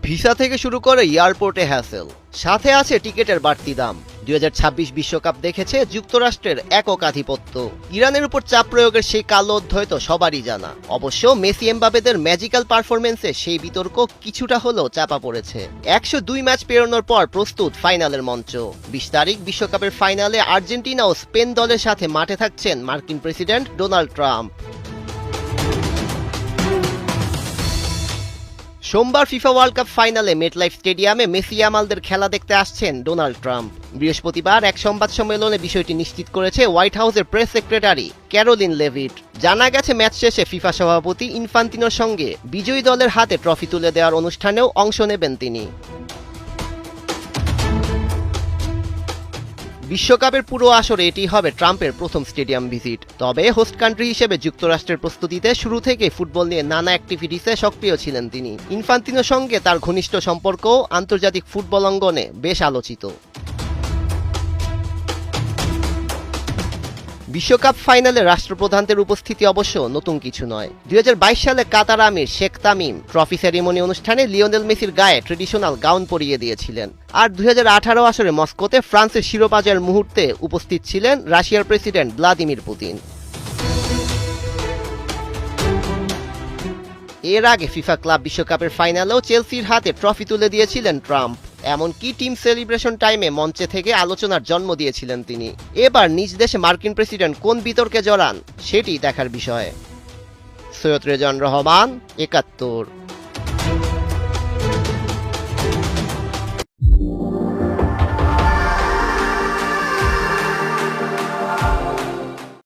Visa থেকে শুরু করে এয়ারপোর্টে হ্যাসেল, সাথে আছে টিকেটের বাড়তি দাম। 2026 বিশ্বকাপ দেখেছে যুক্তরাষ্ট্রের একক আধিপত্য। ইরানের উপর চাপ প্রয়োগের সেই কালো অধ্যায় তো সবারই জানা। অবশ্য মেসি এমবাপেদের ম্যাজিক্যাল পারফরমেন্সে সেই বিতর্ক কিছুটা হলেও চাপা পড়েছে। 102 ম্যাচ পেরোনোর পর প্রস্তুত ফাইনালের মঞ্চ। 20 তারিখ বিশ্বকাপের ফাইনালে আর্জেন্টিনা ও স্পেন দলের সাথে মাঠে থাকছেন মার্কিন প্রেসিডেন্ট ডোনাল্ড ট্রাম্প। সোমবার ফিফা ওয়ার্ল্ড কাপ ফাইনালে মেটলাইফ স্টেডিয়ামে মেসি ইয়ামালদের খেলা দেখতে আসছেন ডোনাল্ড ট্রাম্প। বৃহস্পতিবার এক সংবাদ সম্মেলনে বিষয়টি নিশ্চিত করেছে হোয়াইট হাউসের প্রেস সেক্রেটারি ক্যারোলিন লেভিট। জানা গেছে ম্যাচ শেষে ফিফা সভাপতি ইনফান্তিনোর সঙ্গে বিজয়ী দলের হাতে ট্রফি তুলে দেওয়ার অনুষ্ঠানেও অংশ নেবেন তিনি। বিশ্বকাপের পুরো আসরে এটি হবে ট্রাম্পের প্রথম স্টেডিয়াম ভিজিট। তবে হোস্ট কান্ট্রি হিসেবে যুক্তরাষ্ট্রের প্রস্তুতিতে শুরু থেকে ফুটবল নিয়ে নানা অ্যাক্টিভিটিসে সক্রিয় ছিলেন তিনি। ইনফান্তিনোর সঙ্গে তার ঘনিষ্ঠ সম্পর্কও আন্তর্জাতিক ফুটবল অঙ্গনে বেশ আলোচিত। বিশ্বকাপ ফাইনালে রাষ্ট্রপ্রধানদের উপস্থিতি অবশ্য নতুন কিছু নয়। 2022 সালে কাতার আমির শেখ তামিম ট্রফি সেরিমনি অনুষ্ঠানে লিওনেল মেসির গায়ে ট্রেডিশনাল গাউন পরিয়ে দিয়েছিলেন। আর 2018 আসরে মস্কোতে ফ্রান্সের শিরোপা জয়ের মুহূর্তে উপস্থিত ছিলেন রাশিয়ার প্রেসিডেন্ট ভ্লাদিমির পুতিন। এর আগে ফিফা ক্লাব বিশ্বকাপের ফাইনালেও চেলসির হাতে ট্রফি তুলে দিয়েছিলেন ট্রাম্প। এমনকি টিম সেলিব্রেশন টাইমে মঞ্চে থেকে আলোচনার জন্ম দিয়েছিলেন তিনি। এবার নিজ দেশে মার্কিন প্রেসিডেন্ট কোন বিতর্কে জড়ান সেটি দেখার বিষয়। সৈয়দ রেজান রহমান, 71।